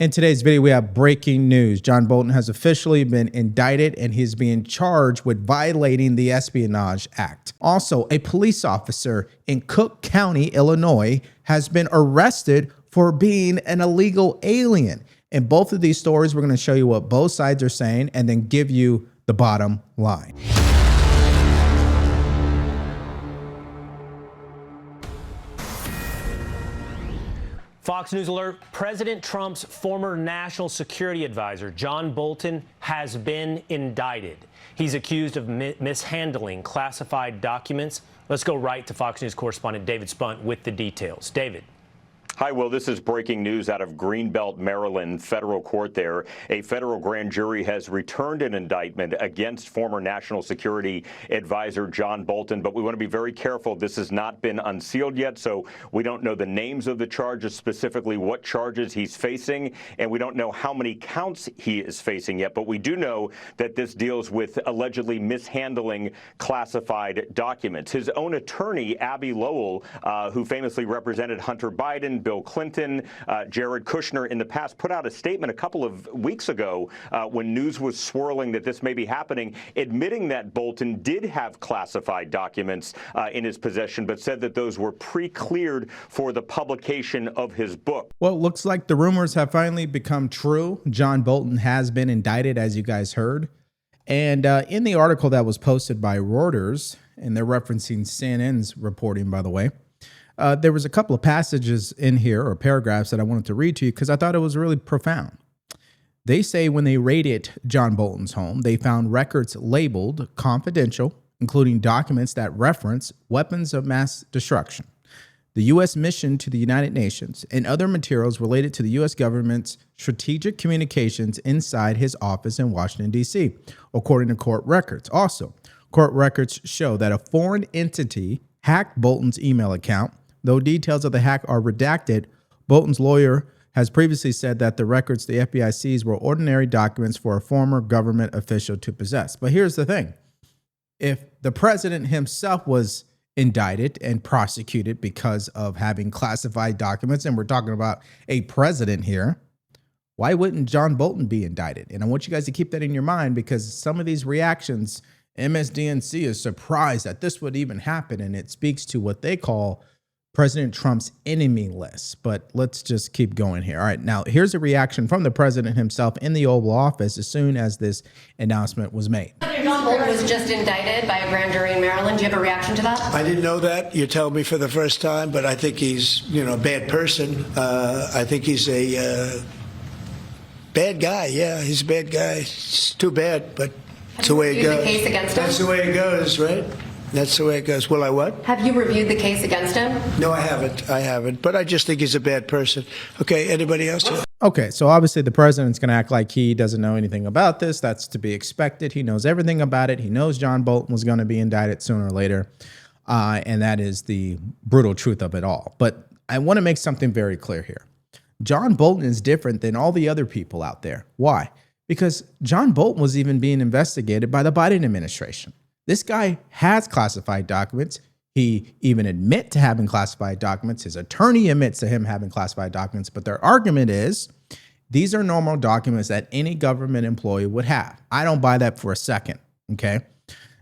In today's video, we have breaking news. John Bolton has officially been indicted and he's being charged with violating the Espionage Act. Also, a police officer in Cook County, Illinois, has been arrested for being an illegal alien. In both of these stories, we're going to show you what both sides are saying and then give you the bottom line. Fox News alert, President Trump's former national security advisor, John Bolton, has been indicted. He's accused of mishandling classified documents. Let's go right to Fox News correspondent David Spunt with the details. David. Hi, Will. This is breaking news out of Greenbelt, Maryland, federal court there. A federal grand jury has returned an indictment against former national security advisor John Bolton, but we want to be very careful. This has not been unsealed yet, so we don't know the names of the charges, specifically what charges he's facing, and we don't know how many counts he is facing yet, but we do know that this deals with allegedly mishandling classified documents. His own attorney, Abby Lowell, who famously represented Hunter Biden, Bill Clinton, Jared Kushner in the past, put out a statement a couple of weeks ago when news was swirling that this may be happening, admitting that Bolton did have classified documents in his possession, but said that those were pre-cleared for the publication of his book. Well, it looks like the rumors have finally become true. John Bolton has been indicted, as you guys heard. And in the article that was posted by Reuters, and they're referencing CNN's reporting, by the way, there was a couple of passages in here or paragraphs that I wanted to read to you because I thought it was really profound. They say when they raided John Bolton's home, they found records labeled confidential, including documents that reference weapons of mass destruction, the U.S. mission to the United Nations, and other materials related to the U.S. government's strategic communications inside his office in Washington, D.C., according to court records. Also, court records show that a foreign entity hacked Bolton's email account. Though details of the hack are redacted, Bolton's lawyer has previously said that the records the FBI seized were ordinary documents for a former government official to possess. But here's the thing. If the president himself was indicted and prosecuted because of having classified documents, and we're talking about a president here, why wouldn't John Bolton be indicted? And I want you guys to keep that in your mind because some of these reactions, MSDNC is surprised that this would even happen, and it speaks to what they call President Trump's enemy list. But let's just keep going here. All right, now here's a reaction from the president himself in the Oval Office as soon as this announcement was made. John Bolton was just indicted by a grand jury in Maryland. Do you have a reaction to that? I didn't know that. You tell me for the first time, but I think he's, a bad person. I think he's a bad guy. Yeah, he's a bad guy. It's too bad, but that's the way it goes. The case against him? That's the way it goes, right? That's the way it goes. Will I what? Have you reviewed the case against him? No, I haven't. But I just think he's a bad person. Okay, anybody else? Okay, so obviously the president's going to act like he doesn't know anything about this. That's to be expected. He knows everything about it. He knows John Bolton was going to be indicted sooner or later. And that is the brutal truth of it all. But I want to make something very clear here. John Bolton is different than all the other people out there. Why? Because John Bolton was even being investigated by the Biden administration. This guy has classified documents. He even admits to having classified documents. His attorney admits to him having classified documents. But their argument is these are normal documents that any government employee would have. I don't buy that for a second. Okay.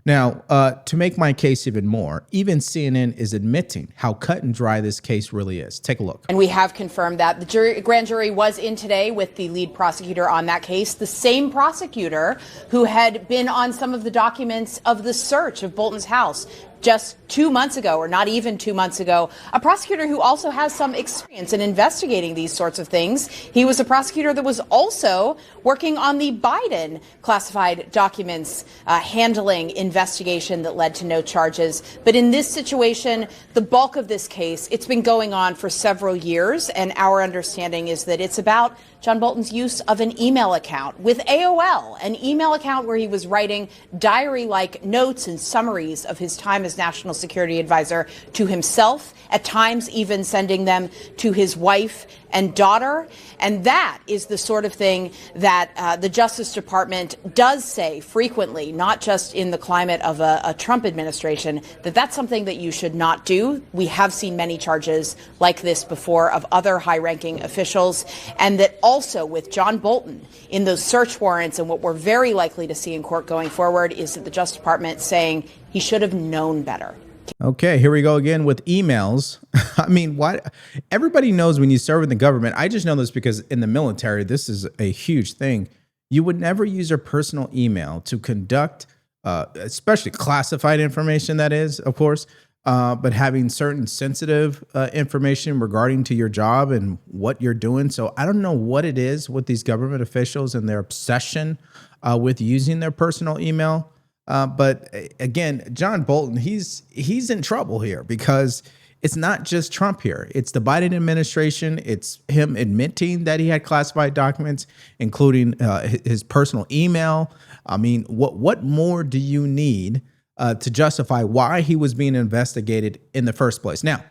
Now, to make my case even more, even CNN is admitting how cut and dry this case really is. Take a look. And we have confirmed that the grand jury was in today with the lead prosecutor on that case, the same prosecutor who had been on some of the documents of the search of Bolton's house just 2 months ago, or not even 2 months ago, a prosecutor who also has some experience in investigating these sorts of things. He was a prosecutor that was also working on the Biden classified documents handling investigation that led to no charges. But in this situation, the bulk of this case, it's been going on for several years, and our understanding is that it's about John Bolton's use of an email account with AOL, an email account where he was writing diary-like notes and summaries of his time as as national security advisor to himself, at times even sending them to his wife and daughter. And that is the sort of thing that the Justice Department does say frequently, not just in the climate of a Trump administration, that that's something that you should not do. We have seen many charges like this before of other high-ranking officials, and that also with John Bolton in those search warrants, and what we're very likely to see in court going forward is that the Justice Department saying he should have known better. Okay, here we go again with emails. I mean, why? Everybody knows when you serve in the government. I just know this because in the military, this is a huge thing. You would never use your personal email to conduct, especially classified information, that is, of course, but having certain sensitive information regarding to your job and what you're doing. So I don't know what it is with these government officials and their obsession with using their personal email. But again, John Bolton, he's in trouble here because it's not just Trump here. It's the Biden administration. It's him admitting that he had classified documents, including his personal email. I mean, what more do you need to justify why he was being investigated in the first place? Now,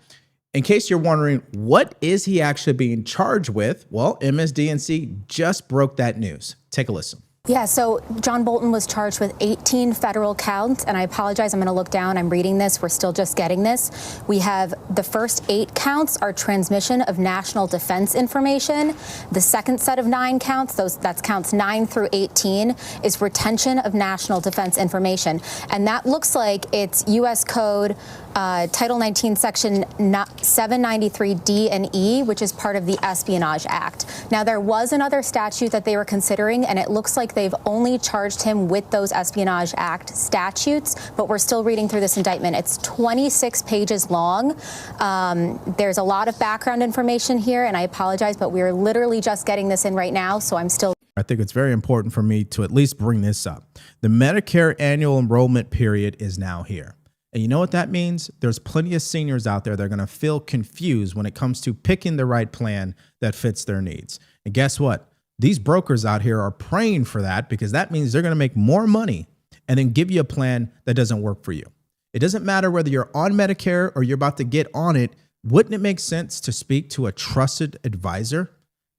in case you're wondering, what is he actually being charged with? Well, MSDNC just broke that news. Take a listen. Yeah, so John Bolton was charged with 18 federal counts, and I apologize, I'm going to look down. I'm reading this. We're still just getting this. We have the first 8 counts are transmission of national defense information. The second set of 9 counts, that's counts 9 through 18, is retention of national defense information. And that looks like it's U.S. Code Title 19, Section 793D and E, which is part of the Espionage Act. Now, there was another statute that they were considering, and it looks like they've only charged him with those Espionage Act statutes, but we're still reading through this indictment. It's 26 pages long. There's a lot of background information here, and I apologize, but we're literally just getting this in right now, so I'm still... I think it's very important for me to at least bring this up. The Medicare annual enrollment period is now here. And you know what that means? There's plenty of seniors out there that are going to feel confused when it comes to picking the right plan that fits their needs. And guess what? These brokers out here are praying for that because that means they're going to make more money and then give you a plan that doesn't work for you. It doesn't matter whether you're on Medicare or you're about to get on it. Wouldn't it make sense to speak to a trusted advisor?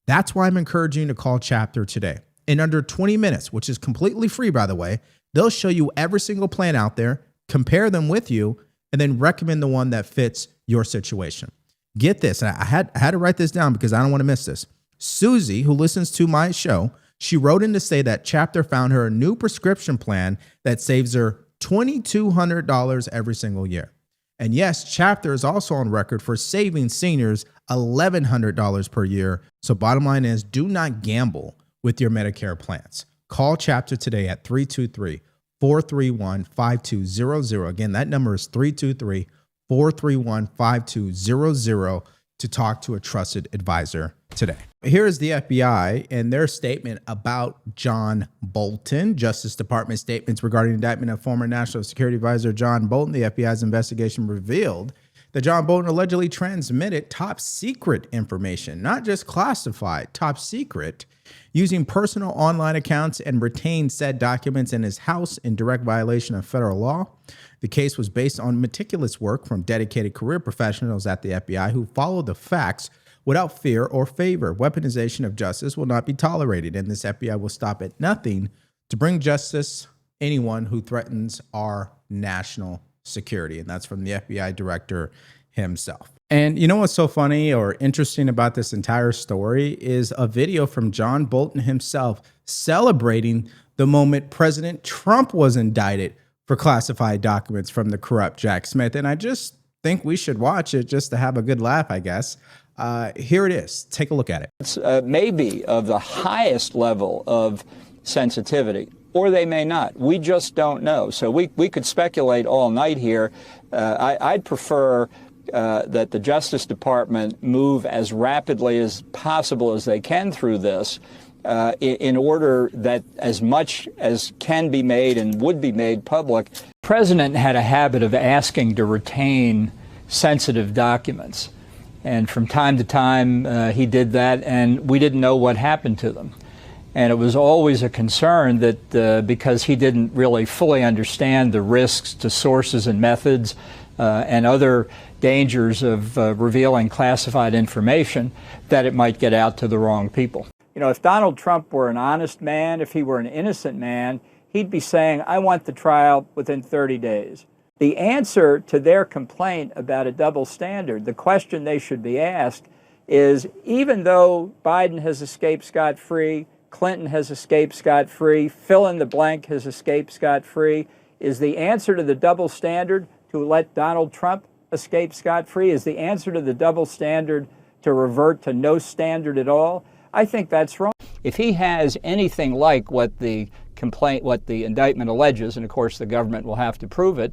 That's why I'm encouraging you to call Chapter today. In under 20 minutes, which is completely free, by the way, they'll show you every single plan out there, compare them with you, and then recommend the one that fits your situation. Get this. And I had to write this down because I don't want to miss this. Susie, who listens to my show, she wrote in to say that Chapter found her a new prescription plan that saves her $2,200 every single year. And yes, Chapter is also on record for saving seniors $1,100 per year. So bottom line is, do not gamble with your Medicare plans. Call Chapter today at 323-431-5200. Again, that number is 323-431-5200 to talk to a trusted advisor today. Here is the FBI and their statement about John Bolton. Justice Department statements regarding indictment of former National Security Advisor John Bolton. The FBI's investigation revealed that John Bolton allegedly transmitted top secret information, not just classified, top secret, using personal online accounts and retained said documents in his house in direct violation of federal law. The case was based on meticulous work from dedicated career professionals at the FBI who followed the facts without fear or favor. Weaponization of justice will not be tolerated, and this FBI will stop at nothing to bring justice anyone who threatens our national security. And that's from the FBI director himself. And you know what's so funny or interesting about this entire story is a video from John Bolton himself celebrating the moment President Trump was indicted for classified documents from the corrupt Jack Smith. And I just think we should watch it just to have a good laugh, I guess. Here it is. Take a look at it. It's maybe of the highest level of sensitivity, or they may not. We just don't know. So we could speculate all night here. I'd prefer that the Justice Department move as rapidly as possible as they can through this in order that as much as can be made and would be made public. The president had a habit of asking to retain sensitive documents. And from time to time, he did that, and we didn't know what happened to them. And it was always a concern that because he didn't really fully understand the risks to sources and methods and other dangers of revealing classified information, that it might get out to the wrong people. You know, if Donald Trump were an honest man, if he were an innocent man, he'd be saying, I want the trial within 30 days. The answer to their complaint about a double standard, the question they should be asked is, even though Biden has escaped scot-free, Clinton has escaped scot-free, fill in the blank has escaped scot-free, is the answer to the double standard to let Donald Trump escape scot-free? Is the answer to the double standard to revert to no standard at all? I think that's wrong. If he has anything like what the indictment alleges, and of course the government will have to prove it,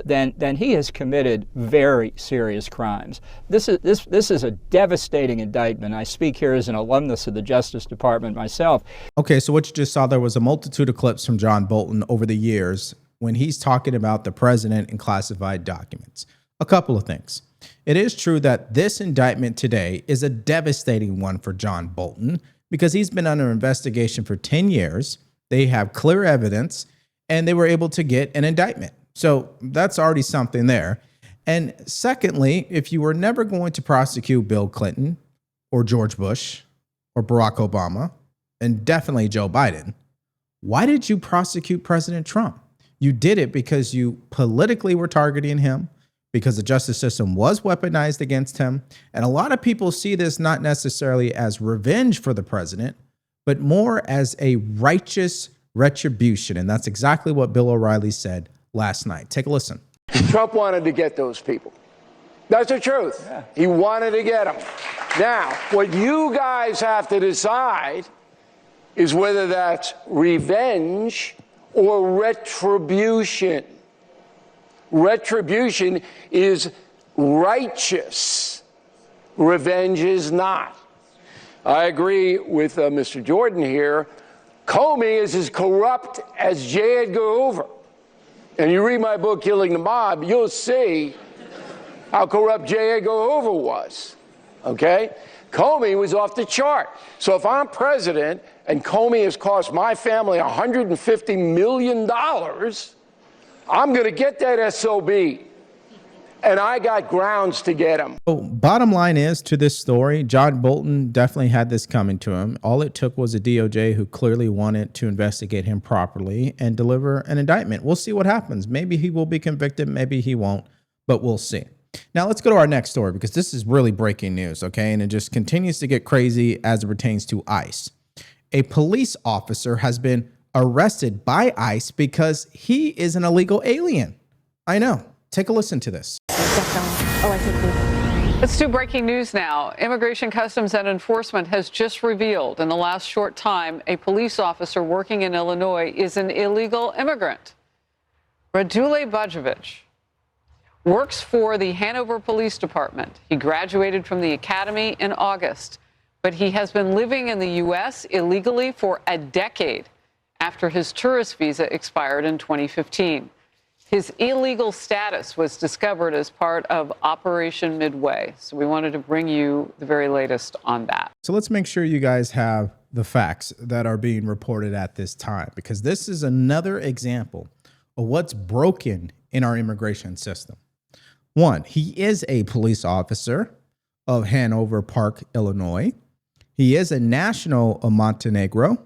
then he has committed very serious crimes. This is a devastating indictment. I speak here as an alumnus of the Justice Department myself. Okay, so what you just saw there was a multitude of clips from John Bolton over the years when he's talking about the president and classified documents. A couple of things. It is true that this indictment today is a devastating one for John Bolton because he's been under investigation for 10 years. They have clear evidence, and they were able to get an indictment. So that's already something there. And secondly, if you were never going to prosecute Bill Clinton or George Bush or Barack Obama, and definitely Joe Biden, why did you prosecute President Trump? You did it because you politically were targeting him, because the justice system was weaponized against him. And a lot of people see this not necessarily as revenge for the president, but more as a righteous retribution. And that's exactly what Bill O'Reilly said last night. Take a listen. Trump wanted to get those people. That's the truth. Yeah. He wanted to get them. Now, what you guys have to decide is whether that's revenge or retribution. Retribution is righteous. Revenge is not. I agree with Mr. Jordan here. Comey is as corrupt as J. Edgar Hoover. And you read my book, Killing the Mob, you'll see how corrupt J. Edgar Hoover was. Okay? Comey was off the chart. So if I'm president and Comey has cost my family $150 million, I'm going to get that SOB. And I got grounds to get him. So bottom line is to this story, John Bolton definitely had this coming to him. All it took was a DOJ who clearly wanted to investigate him properly and deliver an indictment. We'll see what happens. Maybe he will be convicted. Maybe he won't, but we'll see. Now let's go to our next story because this is really breaking news, okay? And it just continues to get crazy as it pertains to ICE. A police officer has been arrested by ICE because he is an illegal alien. I know. Take a listen to this. Let's do breaking news now. Immigration, Customs and Enforcement has just revealed in the last short time a police officer working in Illinois is an illegal immigrant. Radule Bajovic works for the Hanover Police Department. He graduated from the academy in August, but he has been living in the U.S. illegally for a decade after his tourist visa expired in 2015. His illegal status was discovered as part of Operation Midway. So we wanted to bring you the very latest on that. So let's make sure you guys have the facts that are being reported at this time, because this is another example of what's broken in our immigration system. One, he is a police officer of Hanover Park, Illinois. He is a national of Montenegro.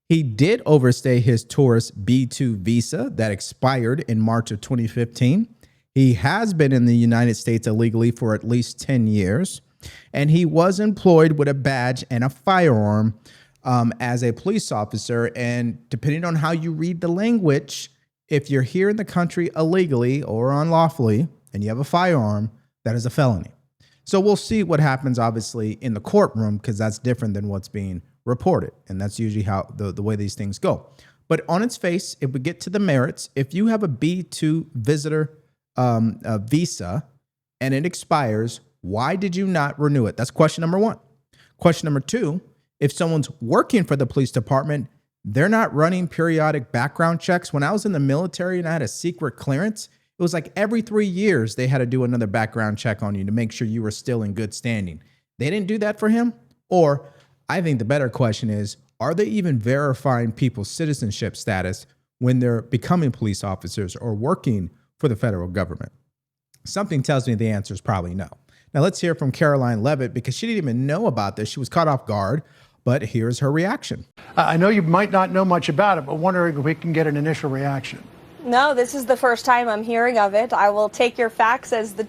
He did overstay his tourist B2 visa that expired in March of 2015. He has been in the United States illegally for at least 10 years, and he was employed with a badge and a firearm as a police officer. And depending on how you read the language, if you're here in the country illegally or unlawfully and you have a firearm, that is a felony. So we'll see what happens, obviously, in the courtroom, because that's different than what's being reported. And that's usually how the way these things go. But on its face, if we get to the merits, if you have a B2 visitor visa and it expires, why did you not renew it? That's question number one. Question number two, if someone's working for the police department, they're not running periodic background checks. When I was in the military and I had a secret clearance, it was like every 3 years they had to do another background check on you to make sure you were still in good standing. They didn't do that for him. Or I think the better question is, are they even verifying people's citizenship status when they're becoming police officers or working for the federal government? Something tells me the answer is probably no. Now let's hear from Caroline Levitt, because she didn't even know about this. She was caught off guard, but here's her reaction. I know you might not know much about it, but wondering if we can get an initial reaction. No, this is the first time I'm hearing of it. I will take your facts as the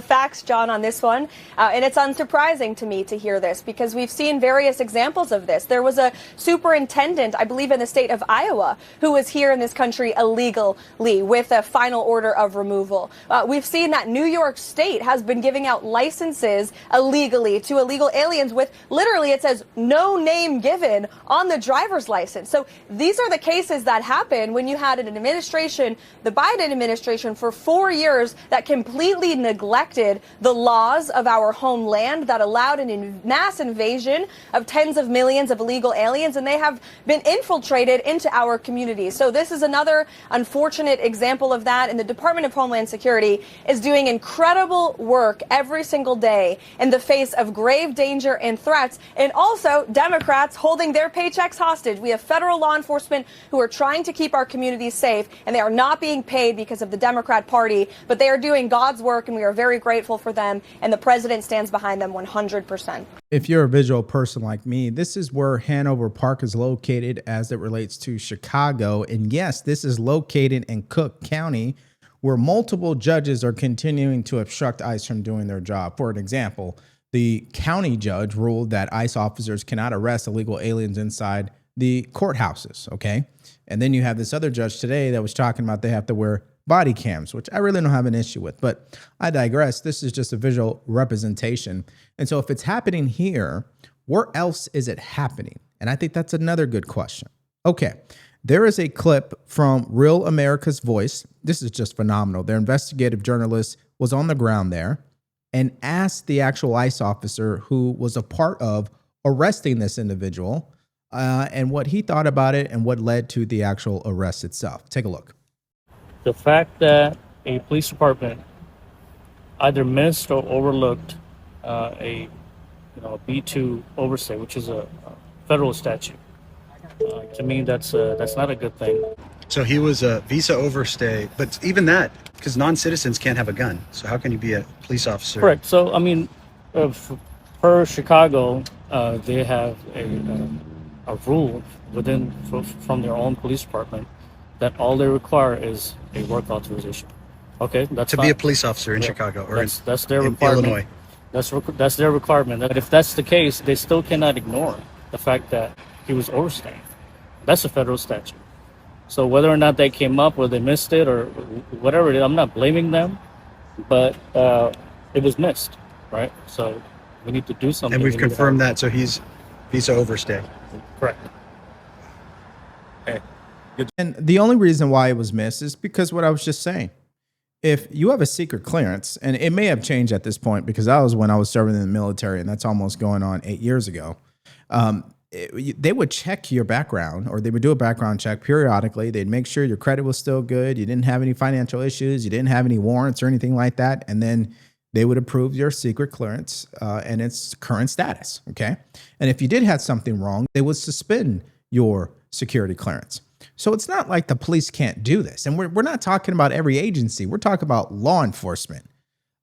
facts, John, on this one. And it's unsurprising to me to hear this, because we've seen various examples of this. There was a superintendent, I believe in the state of Iowa, who was here in this country illegally with a final order of removal. We've seen that New York State has been giving out licenses illegally to illegal aliens with, literally, it says no name given on the driver's license. So these are the cases that happen when you had an administration, the Biden administration, for 4 years that completely neglected the laws of our homeland, that allowed mass invasion of tens of millions of illegal aliens, and they have been infiltrated into our communities. So this is another unfortunate example of that, and the Department of Homeland Security is doing incredible work every single day in the face of grave danger and threats, and also Democrats holding their paychecks hostage. We have federal law enforcement who are trying to keep our communities safe, and they are not being paid because of the Democrat Party, but they are doing God's work, and we are very grateful for them, and the president stands behind them 100%. If you're a visual person like me, this is where Hanover Park is located as it relates to Chicago. And yes, this is located in Cook County, where multiple judges are continuing to obstruct ICE from doing their job. For an example, the county judge ruled that ICE officers cannot arrest illegal aliens inside the courthouses, okay? And then you have this other judge today that was talking about they have to wear body cams, which I really don't have an issue with, but I digress. This is just a visual representation. And so if it's happening here, where else is it happening? And I think that's another good question. Okay, there is a clip from Real America's Voice. This is just phenomenal. Their investigative journalist was on the ground there and asked the actual ICE officer who was a part of arresting this individual and what he thought about it and what led to the actual arrest itself. Take a look. The fact that a police department either missed or overlooked a B2 oversight, which is a federal statute, to me that's not a good thing. So he was a visa overstay, but even that, because non-citizens can't have a gun. So how can you be a police officer? Correct. So I mean, per Chicago, they have a rule from their own police department that all they require is a work authorization. Okay, that's to be a police officer in Chicago or that's their requirement. Illinois. That's their requirement. And if that's the case, they still cannot ignore the fact that he was overstaying. That's a federal statute. So whether or not they came up or they missed it or whatever it is, I'm not blaming them, but it was missed, right? So we need to do something. And we've confirmed that, so he's visa overstay. Correct. Okay. And the only reason why it was missed is because what I was just saying. If you have a secret clearance, and it may have changed at this point because that was when I was serving in the military, and that's almost going on 8 years ago. They would check your background, or they would do a background check periodically. They'd make sure your credit was still good. You didn't have any financial issues. You didn't have any warrants or anything like that. And then they would approve your secret clearance and its current status. Okay. And if you did have something wrong, they would suspend your security clearance. So it's not like the police can't do this. And we're not talking about every agency. We're talking about law enforcement.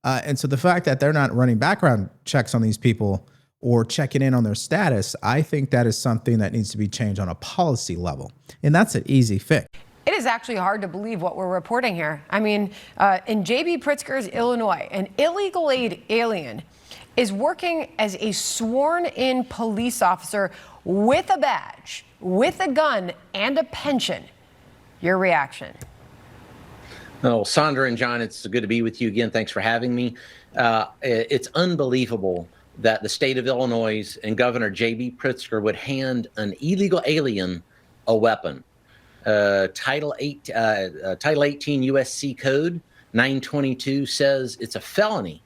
And so the fact that they're not running background checks on these people or checking in on their status, I think that is something that needs to be changed on a policy level. And that's an easy fix. It is actually hard to believe what we're reporting here. I mean, in J.B. Pritzker's Illinois, an illegal aid alien is working as a sworn-in police officer with a badge, with a gun, and a pension. Your reaction? Oh, Sandra and John, it's good to be with you again. Thanks for having me. It's unbelievable that the state of Illinois and Governor J.B. Pritzker would hand an illegal alien a weapon. Title 18 U.S.C. Code 922 says it's a felony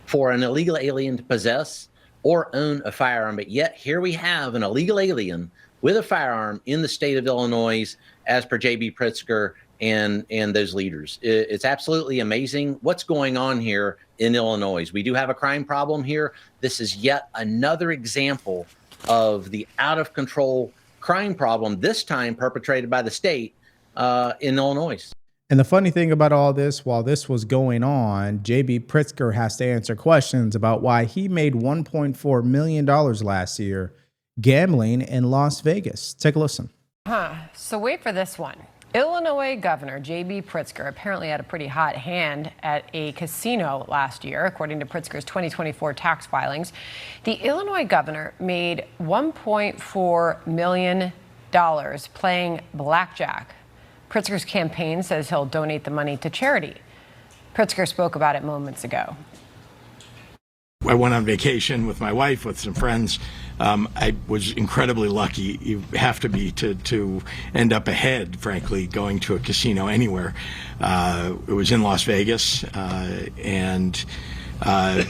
for an illegal alien to possess or own a firearm. But yet here we have an illegal alien with a firearm in the state of Illinois, as per J.B. Pritzker and those leaders. It's absolutely amazing what's going on here in Illinois. We do have a crime problem here. This is yet another example of the out of control crime problem, this time perpetrated by the state in Illinois. And the funny thing about all this, while this was going on, J.B. Pritzker has to answer questions about why he made $1.4 million last year gambling in Las Vegas. Take a listen. So wait for this one. Illinois Governor J.B. Pritzker apparently had a pretty hot hand at a casino last year, according to Pritzker's 2024 tax filings. The Illinois governor made $1.4 million playing blackjack. Pritzker's campaign says he'll donate the money to charity. Pritzker spoke about it moments ago. I went on vacation with my wife, with some friends. I was incredibly lucky. You have to be to end up ahead, frankly, going to a casino anywhere. It was in Las Vegas, and I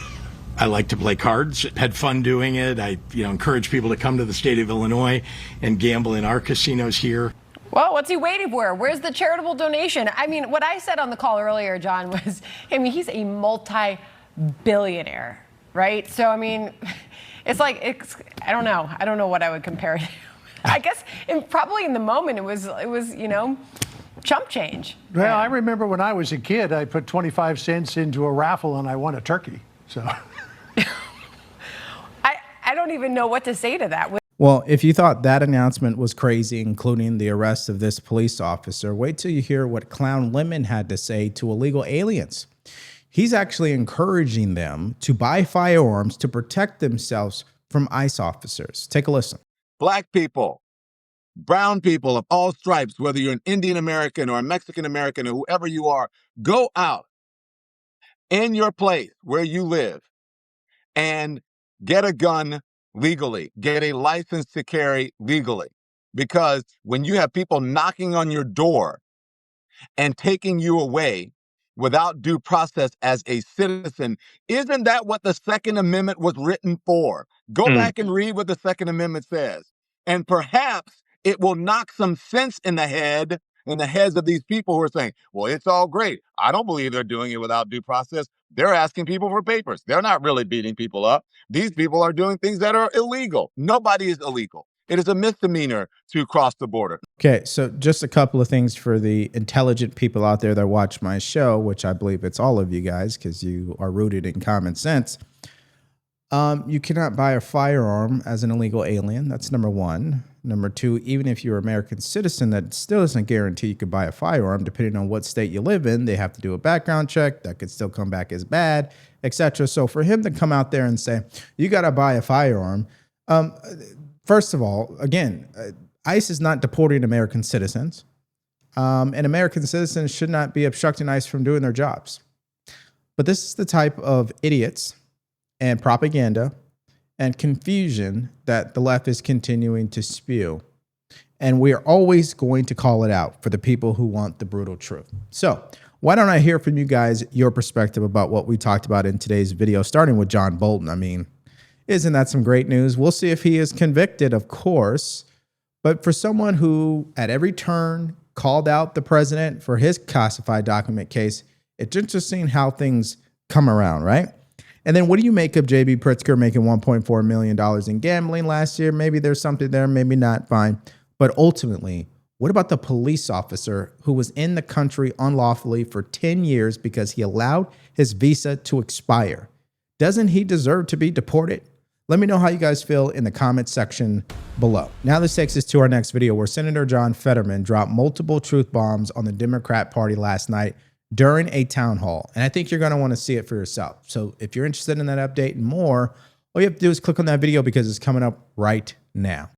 like to play cards. Had fun doing it. I encourage people to come to the state of Illinois and gamble in our casinos here. Well, what's he waiting for? Where's the charitable donation? I mean, what I said on the call earlier, John, was, he's a multi-billionaire, right? So, I mean, I don't know. I don't know what I would compare it to. I guess probably in the moment it was chump change. Well, I remember when I was a kid, I put 25 cents into a raffle and I won a turkey. So I don't even know what to say to that. Well, if you thought that announcement was crazy, including the arrest of this police officer, wait till you hear what Clown Lemon had to say to illegal aliens. He's actually encouraging them to buy firearms to protect themselves from ICE officers. Take a listen. Black people, brown people of all stripes, whether you're an Indian American or a Mexican American or whoever you are, go out in your place where you live and get a gun legally, get a license to carry legally. Because when you have people knocking on your door and taking you away without due process as a citizen, isn't that what the Second Amendment was written for? Go back and read what the Second Amendment says. And perhaps it will knock some sense in the heads of these people who are saying, well, it's all great. I don't believe they're doing it without due process. They're asking people for papers. They're not really beating people up. These people are doing things that are illegal. Nobody is illegal. It is a misdemeanor to cross the border. Okay, so just a couple of things for the intelligent people out there that watch my show, which I believe it's all of you guys because you are rooted in common sense. You cannot buy a firearm as an illegal alien. That's number one. Number two, even if you're an American citizen, that still doesn't guarantee you could buy a firearm. Depending on what state you live in, they have to do a background check. That could still come back as bad, etc. So for him to come out there and say, you got to buy a firearm, first of all, again, ICE is not deporting American citizens, and American citizens should not be obstructing ICE from doing their jobs. But this is the type of idiots and propaganda and confusion that the left is continuing to spew. And we are always going to call it out for the people who want the brutal truth. So why don't I hear from you guys your perspective about what we talked about in today's video, starting with John Bolton. I mean, isn't that some great news? We'll see if he is convicted, of course. But for someone who at every turn called out the president for his classified document case, it's interesting how things come around, right? And then what do you make of J.B. Pritzker making $1.4 million in gambling last year? Maybe there's something there, maybe not, fine. But ultimately, what about the police officer who was in the country unlawfully for 10 years because he allowed his visa to expire? Doesn't he deserve to be deported? Let me know how you guys feel in the comments section below. Now this takes us to our next video where Senator John Fetterman dropped multiple truth bombs on the Democrat Party last night during a town hall. And I think you're going to want to see it for yourself. So if you're interested in that update and more, all you have to do is click on that video because it's coming up right now.